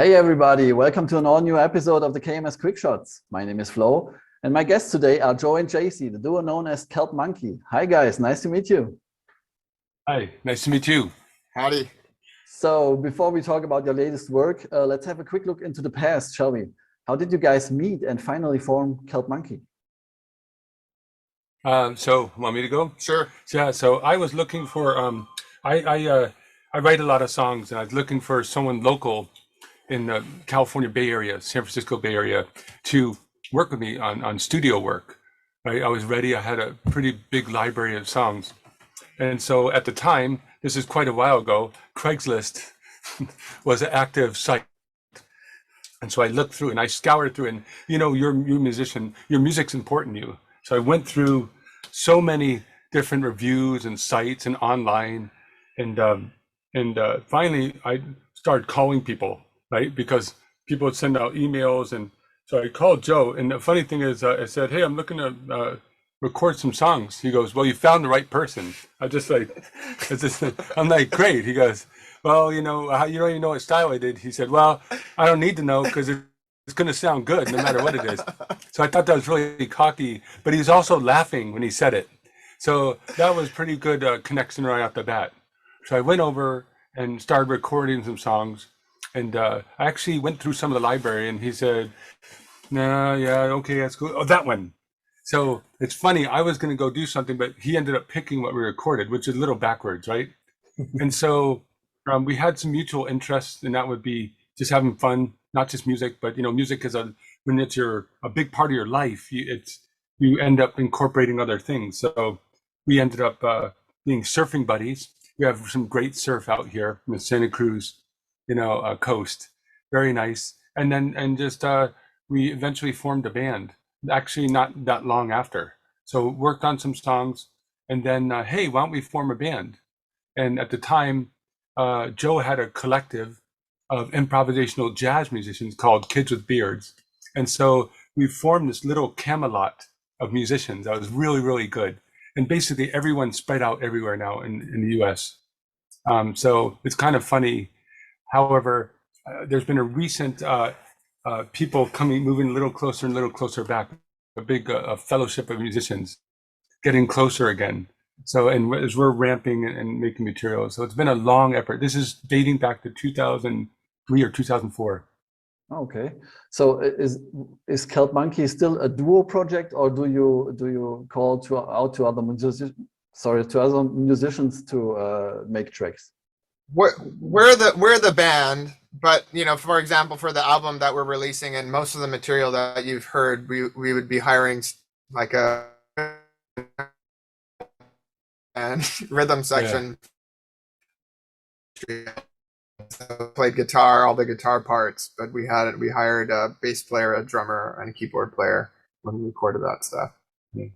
Hey everybody, welcome to an all-new episode of the KMS Quick Shots. My name is Flo, and my guests today are Joe and Jacey, the duo known as Kelp Monkey. Hi guys, nice to meet you. Hi, nice to meet you. Howdy. So before we talk about your latest work, let's have a quick look into the past, shall we? How did you guys meet and finally form Kelp Monkey? So want me to go? Sure. Yeah, so I was looking for I write a lot of songs, and I was looking for someone local in the California Bay Area, San Francisco Bay Area, to work with me on studio work. Right? I was ready. I had a pretty big library of songs, and so at the time, this is quite a while ago, Craigslist was an active site. And so I looked through and I scoured through, and you're a musician, your music's important to you. So I went through so many different reviews and sites and online, and finally I started calling people, right? Because people would send out emails, and so I called Joe. And the funny thing is, I said, "Hey, I'm looking to record some songs." He goes, "Well, you found the right person." I'm like, "Great." He goes, "Well, you don't even know what style I did." He said, "Well, I don't need to know because it's going to sound good no matter what it is." So I thought that was really cocky, but he was also laughing when he said it. So that was pretty good connection right off the bat. So I went over and started recording some songs, and I actually went through some of the library, and he said, "No, yeah, okay, that's cool. Oh, that one." So it's funny, I was going to go do something, but he ended up picking what we recorded, which is a little backwards, right? And so we had some mutual interests, and that would be just having fun, not just music, but music is when it's a big part of your life, you end up incorporating other things. So we ended up being surfing buddies. We have some great surf out here in the Santa Cruz, coast, very nice. And just we eventually formed a band. Actually, not that long after. So worked on some songs, and then hey, why don't we form a band? And at the time, Joe had a collective of improvisational jazz musicians called Kids with Beards. And so we formed this little Camelot of musicians that was really, really good. And basically everyone spread out everywhere now in the US. So it's kind of funny. However, there's been a recent people moving a little closer back, a big fellowship of musicians getting closer again. So, and as we're ramping and making material, so it's been a long effort. This is dating back to 2003 or 2004. Okay, so is Kelp Monkey still a duo project, or do you call out to other musicians to make tracks? We're the band, but for example, for the album that we're releasing and most of the material that you've heard, we would be hiring like a and rhythm section. So played guitar, all the guitar parts, but we hired a bass player, a drummer, and a keyboard player when we recorded that stuff. Yeah.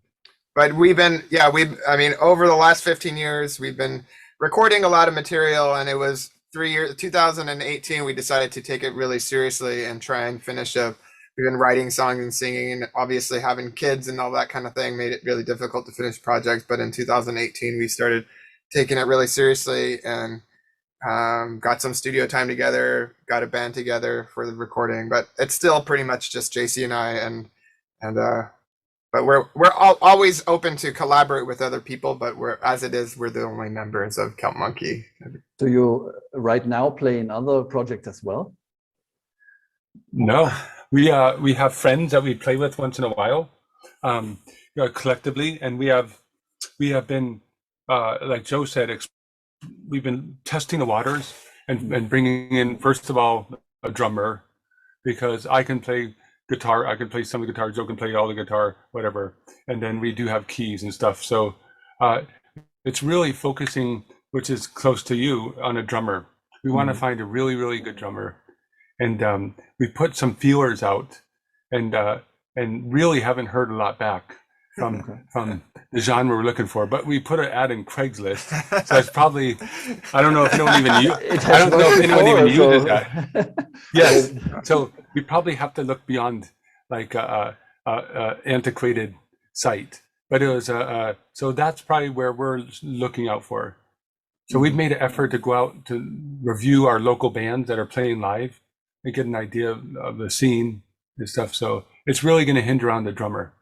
But over the last 15 years, we've been recording a lot of material, and it was 2018, we decided to take it really seriously and try and finish up. We've been writing songs and singing, and obviously having kids and all that kind of thing made it really difficult to finish projects. But in 2018, we started taking it really seriously and got some studio time together, got a band together for the recording. But it's still pretty much just Jacey and I, but we're always open to collaborate with other people. But we're the only members of Kelp Monkey. Do you right now play in other projects as well? No, we have friends that we play with once in a while, collectively, and we have been like Joe said, we've been testing the waters and bringing in, first of all, a drummer, because I can play guitar, I can play some of the guitar, Joe can play all the guitar, whatever, and then we do have keys and stuff. So it's really focusing, which is close to you, on a drummer. We want to find a really, really good drummer. And we put some feelers out, and really haven't heard a lot back from the genre we're looking for. But we put an ad in Craigslist, so it's probably, I don't know if anyone even uses that. Yes, so we probably have to look beyond like a antiquated site. But it was so that's probably where we're looking out for. So we've made an effort to go out to review our local bands that are playing live. and get an idea of the scene and stuff. So it's really going to hinder on the drummer.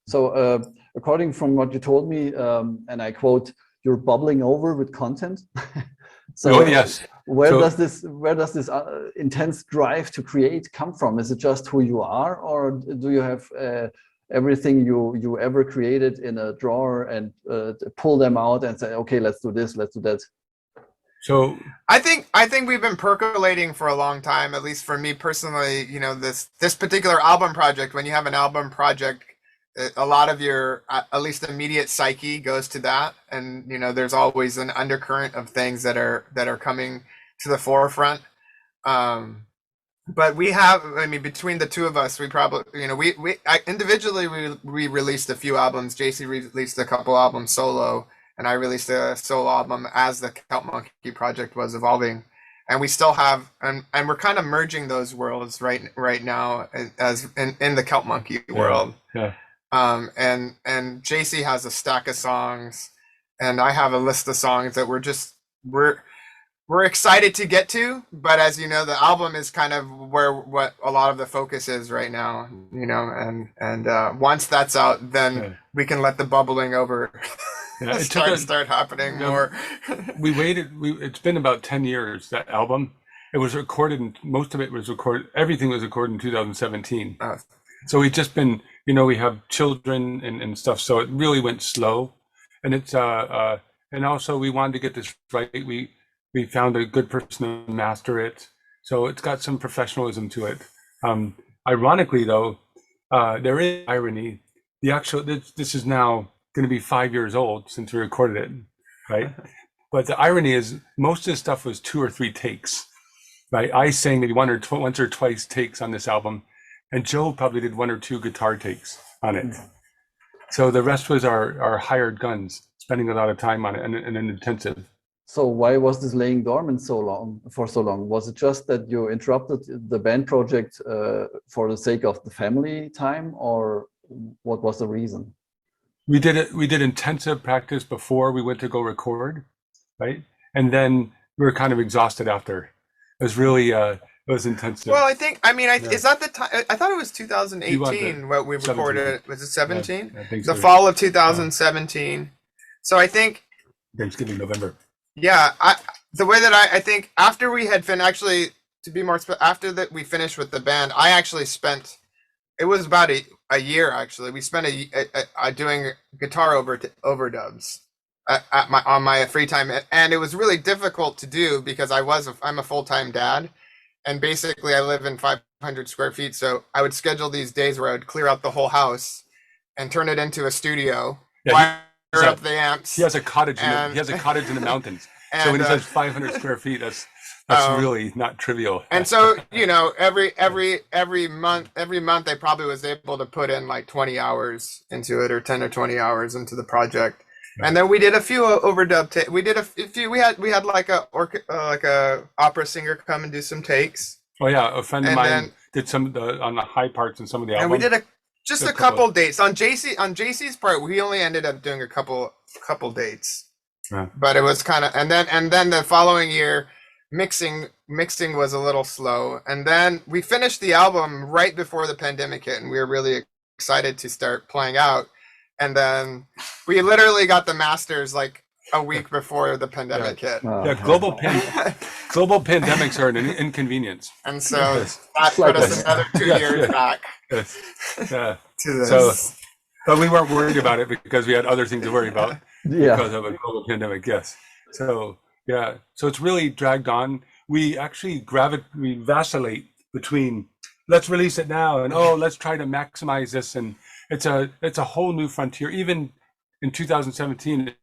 So according from what you told me, and I quote, you're bubbling over with content. So yes. Where does this intense drive to create come from? Is it just who you are, or do you have everything you ever created in a drawer and pull them out and say, okay, let's do this, let's do that? So I think we've been percolating for a long time, at least for me personally. You know, this particular album project, when you have an album project, a lot of your at least immediate psyche goes to that, and you know, there's always an undercurrent of things that are coming to the forefront. But we have, I mean, between the two of us, we probably, you know, individually we released a few albums. Jacey released a couple albums solo, and I released a solo album as the Kelp Monkey project was evolving. And we still have, and we're kind of merging those worlds right now as in the Kelp Monkey world. Yeah. And Jacey has a stack of songs, and I have a list of songs that we're excited to get to, but as you know, the album is kind of what a lot of the focus is right now, you know, and once that's out, then we can let the bubbling over start happening more. We waited. It's been about 10 years, that album. It was recorded, everything was recorded in 2017. So we've just been, you know, we have children and stuff, so it really went slow. And it's and also we wanted to get this right. We found a good person to master it, so it's got some professionalism to it. Ironically, though, there is irony. This is now going to be 5 years old since we recorded it, right? But the irony is, most of the stuff was 2 or 3 takes, right? I sang maybe once or twice takes on this album, and Joe probably did 1 or 2 guitar takes on it. So the rest was our hired guns, spending a lot of time on it and an intensive. So why was this laying dormant for so long? Was it just that you interrupted the band project for the sake of the family time, or what was the reason? We did intensive practice before we went to go record, right? And then we were kind of exhausted after. It was really it was intensive. Well, is that the time? I thought it was 2018 what we recorded. Was it 17? I think the so. Fall of 2017. So I think Thanksgiving, November. Yeah, the way that I think after we had actually, to be more after that we finished with the band, I actually spent, it was about a year actually. We spent a doing guitar overdubs on my free time, and it was really difficult to do because I'm a full-time dad, and basically I live in 500 square feet, so I would schedule these days where I would clear out the whole house and turn it into a studio. Up the amps. He has a cottage. He has a cottage in the mountains. And, so when he says 500 square feet, that's really not trivial. And so, you know, every month I probably was able to put in like 20 hours into it, or 10 or 20 hours into the project. Right. And then we did a few overdub. We did a few. We had like a opera singer come and do some takes. Oh yeah, a friend of mine did some on the high parts and some of the album. And we did just a couple dates on Jacey's part. We only ended up doing a couple dates, but it was kind of, and then the following year, mixing was a little slow, and then we finished the album right before the pandemic hit, and we were really excited to start playing out, and then we literally got the masters like a week before the pandemic hit. Global pandemics are an inconvenience, and so that put us another 2 years back. Yeah. So, but we weren't worried about it because we had other things to worry about because of a global pandemic. Yes. So so it's really dragged on. We actually we vacillate between let's release it now and let's try to maximize this, and it's a whole new frontier. Even in 2017,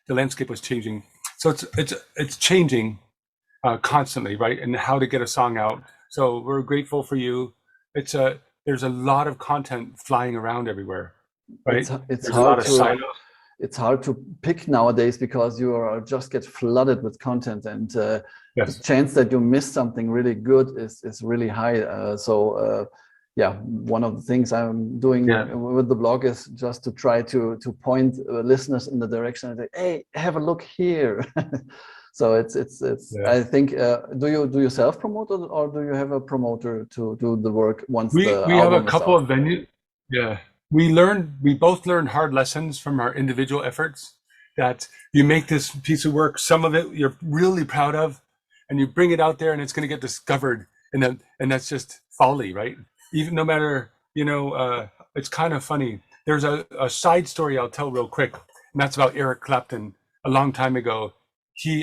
the landscape was changing. So it's changing constantly, right? And how to get a song out. So we're grateful for you. There's a lot of content flying around everywhere, right? It's hard to pick nowadays because you just get flooded with content, and the chance that you miss something really good is really high. yeah, one of the things I'm doing with the blog is just to try to point listeners in the direction and say, hey, have a look here. So it's I think, do you self promote, or do you have a promoter to do the work once we the we have a album is couple out? of venues. Yeah, we both learned hard lessons from our individual efforts, that you make this piece of work, some of it you're really proud of, and you bring it out there and it's going to get discovered, and that's just folly, right? Even no matter, it's kind of funny. There's a side story I'll tell real quick, and that's about Eric Clapton. A long time ago,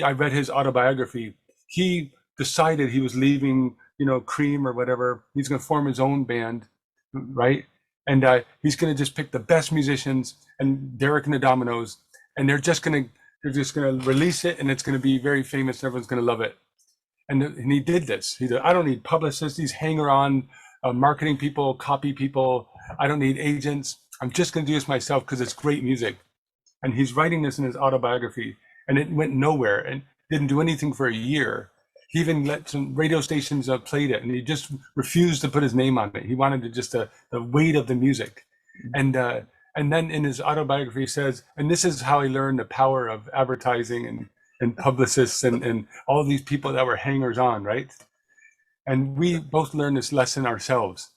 I read his autobiography. He decided he was leaving, Cream or whatever. He's going to form his own band, right? And he's going to just pick the best musicians and Derek and the Dominoes, and they're just going to release it, and it's going to be very famous, and everyone's going to love it. And he did this. He said, I don't need publicists, these hanger-on marketing people, copy people. I don't need agents. I'm just going to do this myself because it's great music. And he's writing this in his autobiography, and it went nowhere and didn't do anything for a year. He even let some radio stations played it, and he just refused to put his name on it. He wanted to just the weight of the music. And then in his autobiography he says, and this is how he learned the power of advertising and publicists and all these people that were hangers on, right? And we both learned this lesson ourselves.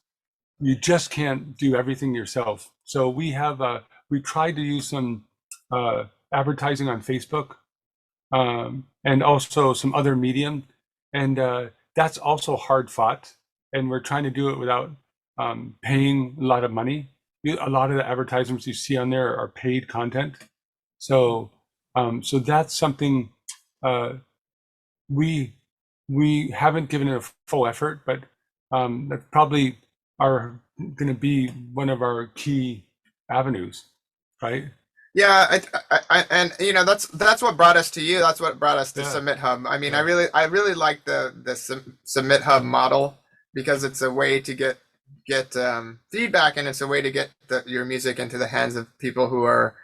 You just can't do everything yourself. So we tried to use some advertising on Facebook, and also some other medium, and that's also hard fought. And we're trying to do it without paying a lot of money. A lot of the advertisements you see on there are paid content. So that's something we haven't given it a full effort, but that probably are going to be one of our key avenues, right? Yeah, and that's what brought us to you. That's what brought us to Submit Hub. I mean, I really like the Submit Hub model, because it's a way to get feedback, and it's a way to get your music into the hands of people who are,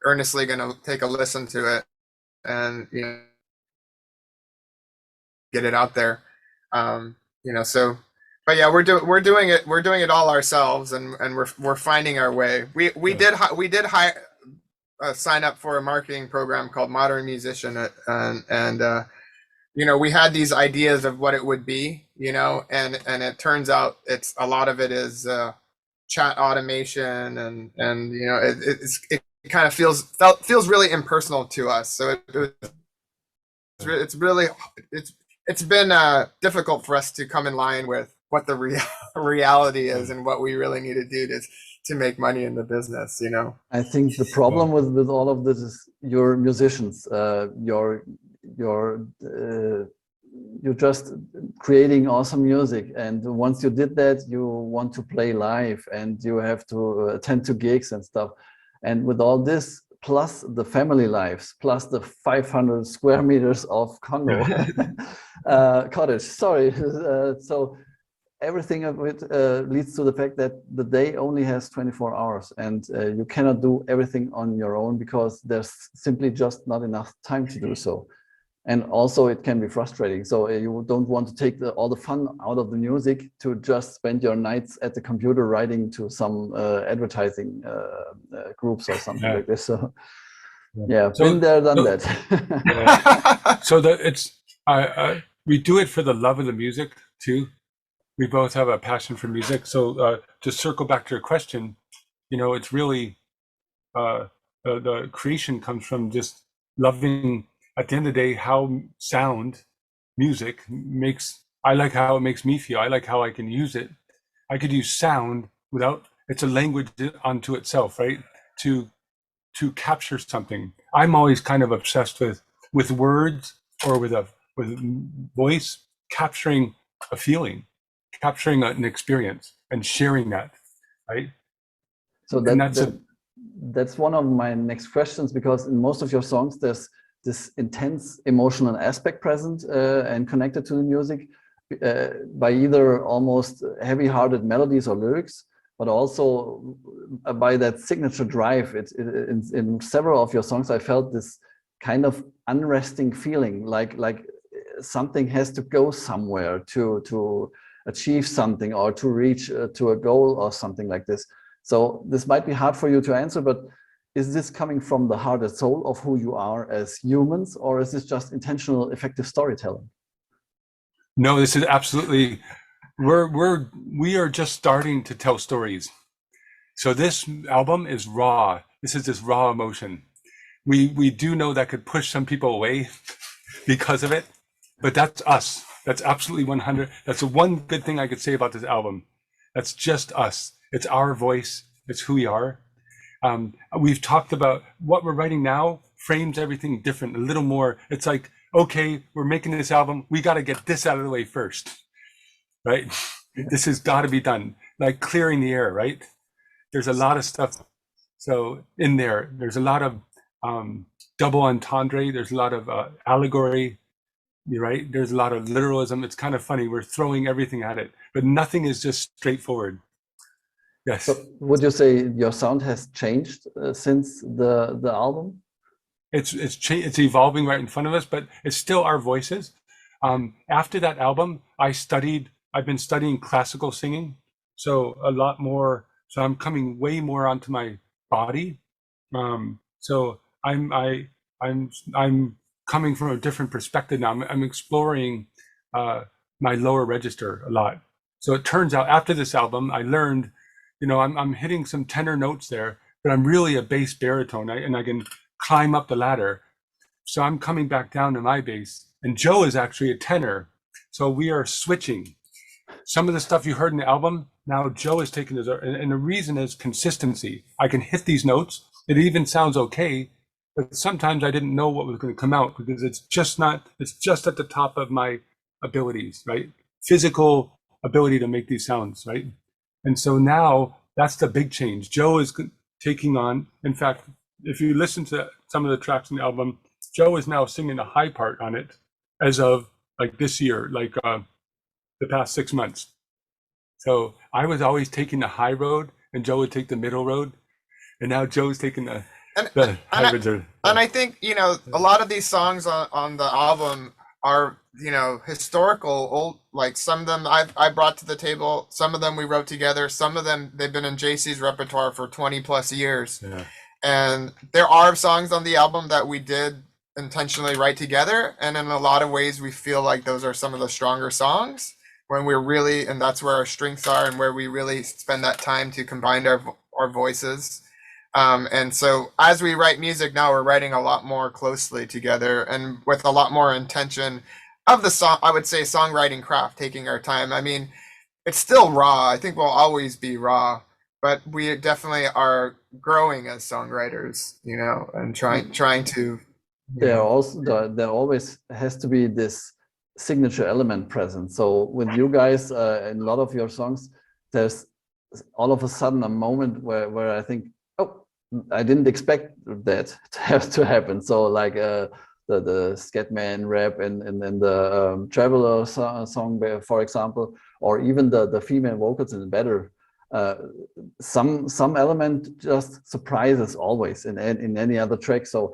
earnestly going to take a listen to it, and get it out there. So, but yeah, we're doing it all ourselves, and we're finding our way. We did hire sign up for a marketing program called Modern Musician, and we had these ideas of what it would be, and it turns out a lot of it is chat automation, and it kind of feels really impersonal to us. So it's been difficult for us to come in line with what the reality is and what we really need to do to make money in the business. I think the problem with all of this is you're musicians. You're just creating awesome music, and once you did that, you want to play live, and you have to attend to gigs and stuff. And with all this, plus the family lives, plus the 500 square meters of condo, cottage, sorry. So everything of it leads to the fact that the day only has 24 hours, and you cannot do everything on your own, because there's simply just not enough time to do so. And also it can be frustrating. So you don't want to take all the fun out of the music to just spend your nights at the computer writing to some advertising groups or something like this. So been there, done that. So we do it for the love of the music too. We both have a passion for music. So to circle back to your question, it's really the creation comes from just loving, at the end of the day, how music makes. I like how it makes me feel. I like how I can use it. I could use sound without, it's a language unto itself, right? To capture something. I'm always kind of obsessed with words, or with voice, capturing a feeling, capturing an experience, and sharing that, right? So that's one of my next questions, because in most of your songs there's this intense emotional aspect present and connected to the music by either almost heavy-hearted melodies or lyrics, but also by that signature drive. In several of your songs I felt this kind of unresting feeling, like something has to go somewhere to achieve something or to reach to a goal or something like this. So this might be hard for you to answer, but is this coming from the heart and soul of who you are as humans, or is this just intentional, effective storytelling? No, this is absolutely, we are just starting to tell stories. So this album is raw. This is just raw emotion. We do know that could push some people away because of it, but that's us. That's absolutely 100. That's the one good thing I could say about this album. That's just us. It's our voice. It's who we are. We've talked about what we're writing now frames everything different, a little more. It's like, okay, we're making this album. We got to get this out of the way first, right? This has got to be done, like clearing the air, right? There's a lot of stuff. So in there, there's a lot of double entendre. There's a lot of allegory, right? There's a lot of literalism. It's kind of funny. We're throwing everything at it, but nothing is just straightforward. Yes. So would you say your sound has changed since the album? It's evolving right in front of us, but it's still our voices. After that album, I've been studying classical singing, so a lot more. So I'm coming way more onto my body. So I'm coming from a different perspective now. I'm exploring my lower register a lot. So it turns out after this album, I learned, I'm hitting some tenor notes there, but I'm really a bass baritone, and I can climb up the ladder. So I'm coming back down to my bass, and Joe is actually a tenor. So we are switching. Some of the stuff you heard in the album, now Joe is taking this, and the reason is consistency. I can hit these notes. It even sounds okay, but sometimes I didn't know what was going to come out because it's just at the top of my abilities, right? Physical ability to make these sounds, right? And so now that's the big change. Joe is taking on, in fact, if you listen to some of the tracks in the album, Joe is now singing the high part on it as of like this year, like the past 6 months. So I was always taking the high road and Joe would take the middle road. And now Joe's taking the high road. And I think, a lot of these songs on the album are, historical, old, like some of them I brought to the table, some of them we wrote together, some of them they've been in Jacey's repertoire for 20 plus years. Yeah. And there are songs on the album that we did intentionally write together, and in a lot of ways we feel like those are some of the stronger songs when we're really, and that's where our strengths are and where we really spend that time to combine our voices. And so as we write music now, we're writing a lot more closely together and with a lot more intention of the song, I would say songwriting craft, taking our time. I mean, it's still raw. I think we'll always be raw, but we definitely are growing as songwriters, and trying to. There always has to be this signature element present. So with you guys, in a lot of your songs, there's all of a sudden a moment where I think, oh, I didn't expect that to happen. So like the Scatman rap and the Traveler song, for example, or even the female vocals in the Better. Some element just surprises always in any other track. So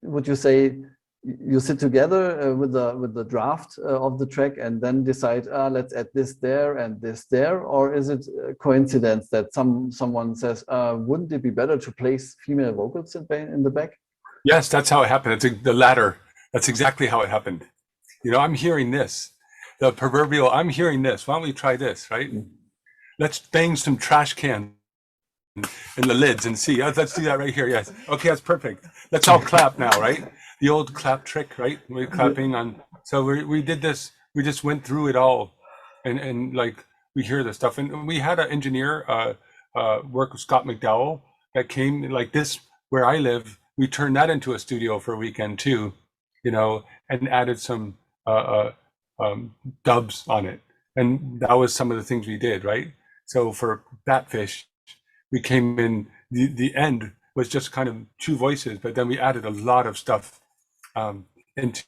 would you say you sit together with the draft of the track and then decide, let's add this there and this there, or is it a coincidence that someone says, wouldn't it be better to place female vocals in the back? Yes, that's how it happened. It's the latter. That's exactly how it happened. I'm hearing this, the proverbial, I'm hearing this. Why don't we try this, right? Let's bang some trash cans in the lids and see. Let's do that right here. Yes. Okay, that's perfect. Let's all clap now, right? The old clap trick, right? We're clapping on. So we did this. We just went through it all, and like we hear the stuff. And we had an engineer work with Scott McDowell that came like this where I live. We turned that into a studio for a weekend too, and added some dubs on it. And that was some of the things we did, right? So for Batfish, we came in, the end was just kind of two voices, but then we added a lot of stuff into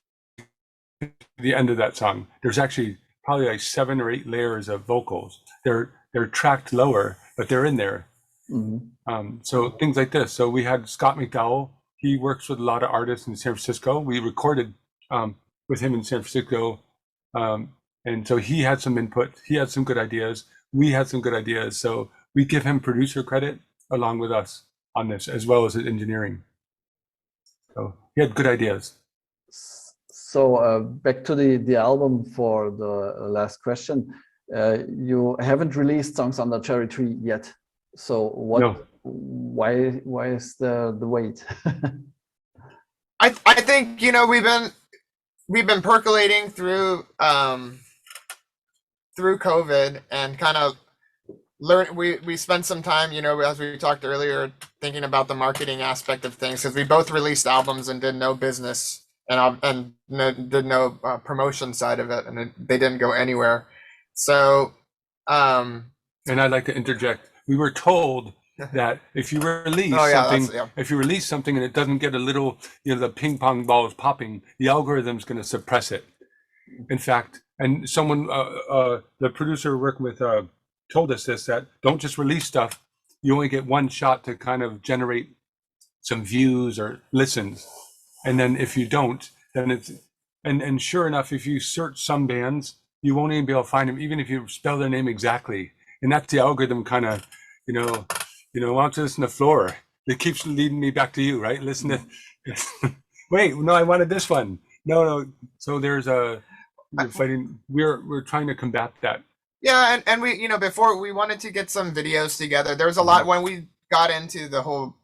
the end of that song. There's actually probably like 7 or 8 layers of vocals. They're tracked lower, but they're in there. Mm-hmm. So things like this. So we had Scott McDowell. He works with a lot of artists in San Francisco. We recorded with him in San Francisco And so he had some input. He had some good ideas. We had some good ideas. So we give him producer credit along with us on this, as well as engineering. So he had good ideas. So back to the album for the last question. You haven't released songs on the Cherry Tree yet. So what? No. Why is the wait? I think, you know, we've been percolating through COVID and kind of we spent some time, you know, as we talked earlier, thinking about the marketing aspect of things, because we both released albums and did no business and did no promotion side of it, and they didn't go anywhere. So and I'd like to interject. We were told that if you release if you release something and it doesn't get a little, you know, the ping pong balls popping, the algorithm's going to suppress it. In fact, and someone, the producer working with, told us this, that don't just release stuff. You only get one shot to kind of generate some views or listens. And then if you don't, then it's, and sure enough, if you search some bands, you won't even be able to find them, even if you spell their name exactly. And that's the algorithm kind of, you know, why don't you listen to Floor? It keeps leading me back to you, right? Listen to, wait, no, I wanted this one. No. So there's we're fighting, we're trying to combat that. Yeah, and we, you know, before we wanted to get some videos together. There was a lot when we got into the whole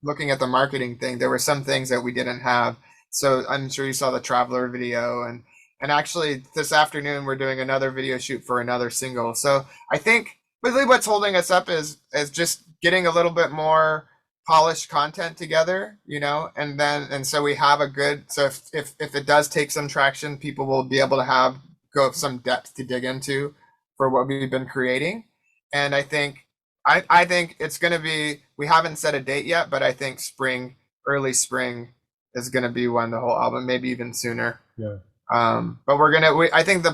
looking at the marketing thing. There were some things that we didn't have. So I'm sure you saw the Traveler video, and actually this afternoon we're doing another video shoot for another single. So I think really what's holding us up is just getting a little bit more polished content together, you know, and so we have a good, so if it does take some traction, people will be able to go some depth to dig into for what we've been creating. And I think it's going to be, we haven't set a date yet, but I think early spring is going to be when the whole album, maybe even sooner. Yeah. But I think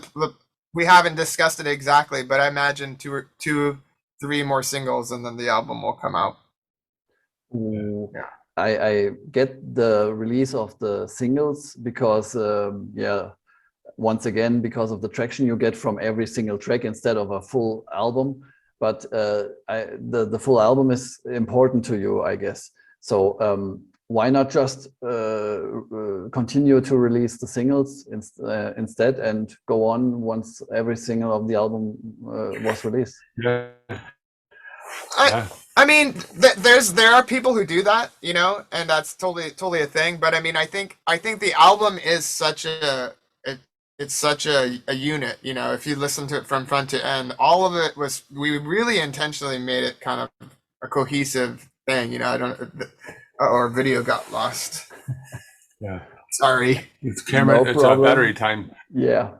we haven't discussed it exactly, but I imagine 3 more singles and then the album will come out. Yeah. I get the release of the singles because once again, because of the traction you get from every single track instead of a full album. But the full album is important to you, I guess. So why not just continue to release the singles instead and go on once every single of the album was released? Yeah. I mean, there are people who do that, you know, and that's totally a thing. But I mean, I think the album is such a unit, you know. If you listen to it from front to end, all of it we really intentionally made it kind of a cohesive thing, you know. Our video got lost. Yeah. Sorry. It's camera. No it's problem. Battery time. Yeah.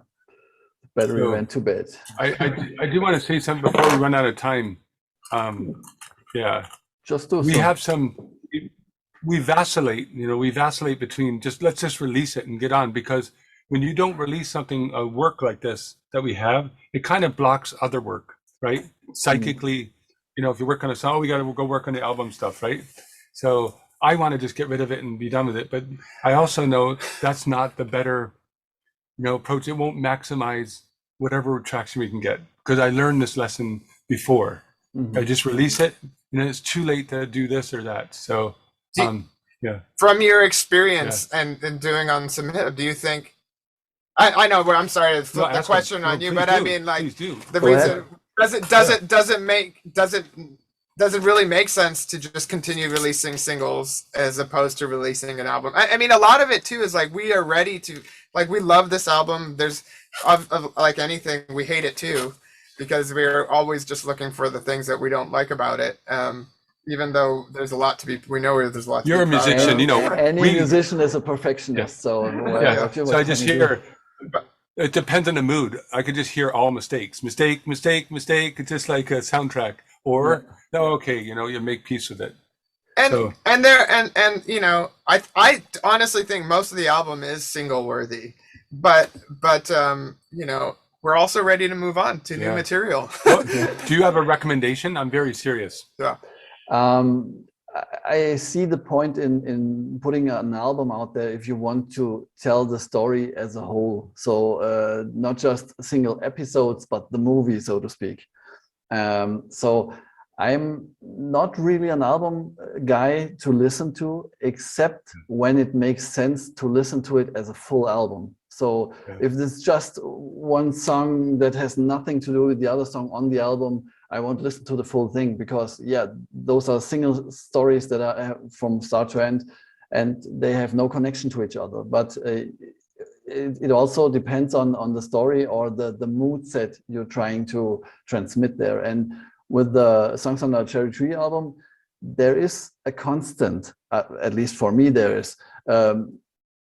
Battery went to bed. I do want to say something before we run out of time. Just do we have some. We vacillate. You know, we vacillate between let's just release it and get on, because when you don't release something, a work like this that we have, it kind of blocks other work, right? Psychically, you know, if you work on a song, we got to go work on the album stuff, right? So I want to just get rid of it and be done with it. But I also know that's not the better, you know, approach. It won't maximize whatever traction we can get, because I learned this lesson before. I just release it, and then it's too late to do this or that. So, From your experience and doing on Submit, do you think? I know, but I'm sorry to flip the question on you, but I mean, like, the reason does it really make sense to just continue releasing singles as opposed to releasing an album? I mean, a lot of it too is like, we are ready to, like, we love this album. There's like anything, we hate it too, because we're always just looking for the things that we don't like about it. Even though there's a lot to be, we know there's a lot. You're a musician, you know. Any musician is a perfectionist. So So I just hear. It depends on the mood. I could just hear all mistakes, mistake. It's just like a soundtrack. Or no, okay, you know, you make peace with it. And you know, I honestly think most of the album is single worthy, but you know, we're also ready to move on to new material. Do you have a recommendation? I'm very serious. Yeah. I see the point in putting an album out there if you want to tell the story as a whole. So not just single episodes, but the movie, so to speak. So I'm not really an album guy to listen to, except when it makes sense to listen to it as a full album. So if there's just one song that has nothing to do with the other song on the album, I won't listen to the full thing, because yeah, those are single stories that are from start to end, and they have no connection to each other. But it also depends on the story or the mood set you're trying to transmit there. And with the Songs on the Cherry Tree album, there is a constant, at least for me, there is,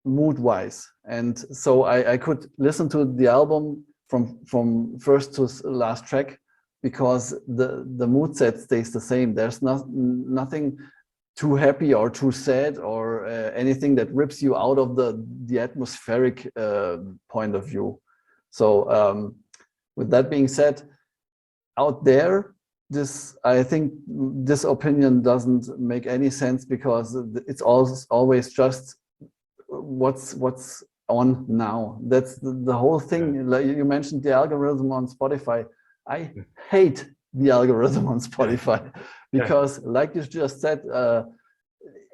mood-wise. And so I could listen to the album from first to last track, because the mood set stays the same. There's nothing too happy or too sad or anything that rips you out of the atmospheric point of view. So with that being said, out there, I think this opinion doesn't make any sense, because it's always just what's on now. That's the whole thing. Like you mentioned the algorithm on Spotify. I hate the algorithm on Spotify, because like you just said,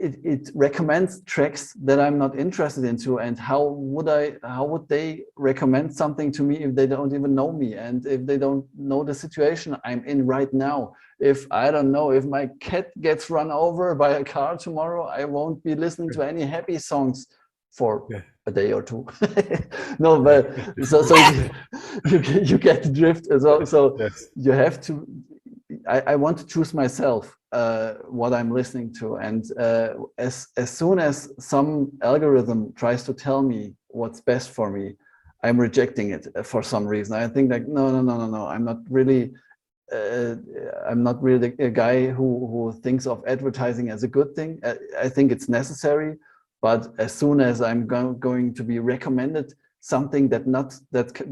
it recommends tracks that I'm not interested into. And how would they recommend something to me if they don't even know me, and if they don't know the situation I'm in right now? If I don't know, if my cat gets run over by a car tomorrow, I won't be listening to any happy songs for a day or two. No, but so you get the drift as well. So you have to. I want to choose myself what I'm listening to, and as soon as some algorithm tries to tell me what's best for me, I'm rejecting it for some reason. I think like no. I'm not really a guy who thinks of advertising as a good thing. I think it's necessary, but as soon as I'm going to be recommended something that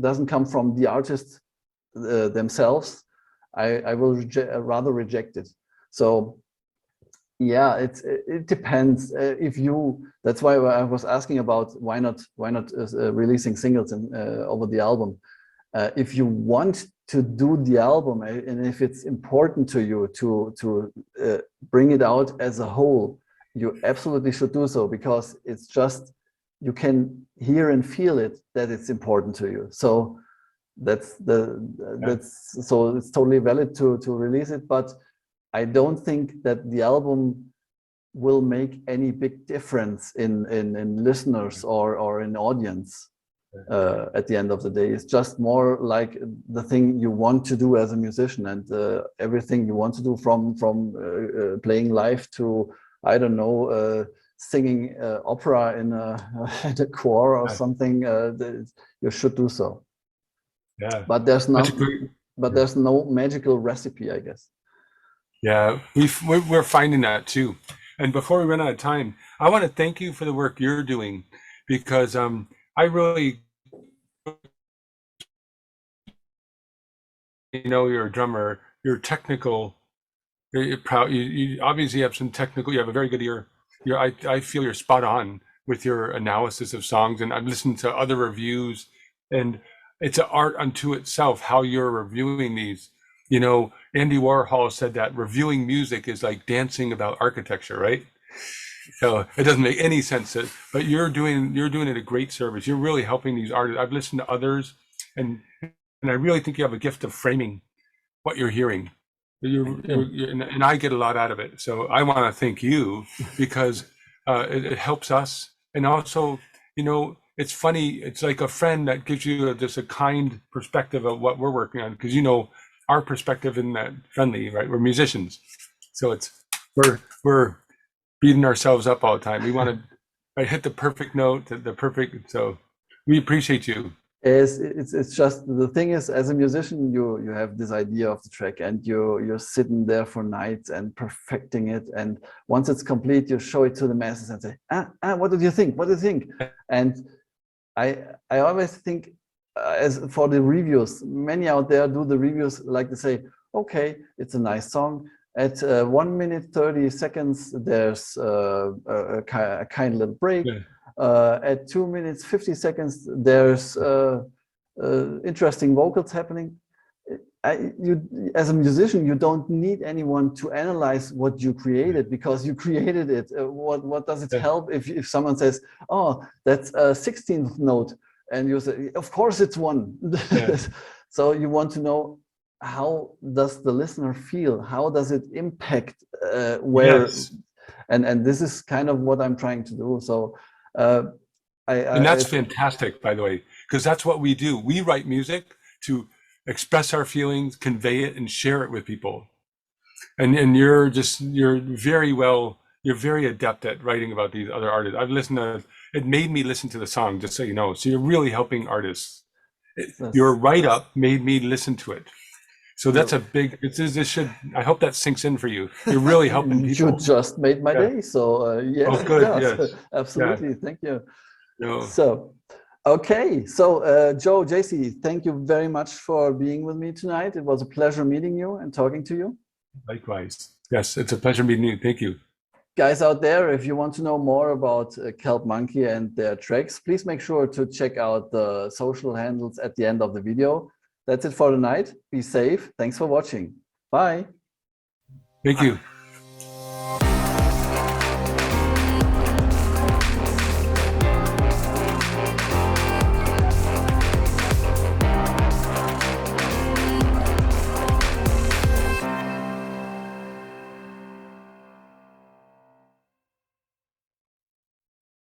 doesn't come from the artists themselves, I will rather reject it. So yeah, it depends. That's why I was asking about why not releasing singles over the album. If you want to do the album, and if it's important to you to bring it out as a whole, you absolutely should do so, because it's just, you can hear and feel it that it's important to you. So so it's totally valid to release it, but I don't think that the album will make any big difference in listeners or in audience at the end of the day. It's just more like the thing you want to do as a musician, and everything you want to do from playing live to, I don't know, singing opera in a choir or something. You should do so. Yeah, but there's no magical recipe, I guess. Yeah, we're finding that too. And before we run out of time, I want to thank you for the work you're doing, because I really, you're a drummer, you're technical, you're proud. You obviously have some technical. You have a very good ear. I feel you're spot on with your analysis of songs, and I've listened to other reviews, and it's an art unto itself how you're reviewing these. Andy Warhol said that reviewing music is like dancing about architecture, right? So it doesn't make any sense, but you're doing it a great service. You're really helping these artists. I've listened to others, and I really think you have a gift of framing what you're hearing. And I get a lot out of it. So I want to thank you, because it helps us, and also, it's funny. It's like a friend that gives you just a kind perspective of what we're working on, because our perspective isn't that friendly, right? We're musicians, so we're beating ourselves up all the time. We want to hit the perfect note, the perfect. So we appreciate you. It's just, the thing is, as a musician, you have this idea of the track, and you're sitting there for nights and perfecting it, and once it's complete, you show it to the masses and say, what did you think? What do you think? And I always think, as for the reviews, many out there do the reviews like they say, okay, it's a nice song, At 1 minute 30 seconds, there's a kind little break. Yeah. At 2 minutes 50 seconds, there's interesting vocals happening. As a musician, you don't need anyone to analyze what you created, because you created it. What does it help if someone says, "Oh, that's a 16th note," and you say, "Of course it's one." Yeah. So you want to know, how does the listener feel? How does it impact where? Yes. And this is kind of what I'm trying to do. So and that's fantastic, by the way, because that's what we do. We write music to express our feelings, convey it, and share it with people. And you're very adept at writing about these other artists. I've listened to it, made me listen to the song, just so you know. So you're really helping artists. Your write-up made me listen to it. So that's a big, I hope that sinks in for you. You're really helping people. You just made my day. So yes, oh, good, it does. yes. Absolutely. Yeah. Thank you. No. So, okay. So Joe, Jacey, thank you very much for being with me tonight. It was a pleasure meeting you and talking to you. Likewise. Yes, it's a pleasure meeting you. Thank you. Guys out there, if you want to know more about Kelp Monkey and their tracks, please make sure to check out the social handles at the end of the video. That's it for tonight. Be safe. Thanks for watching. Bye. Thank you.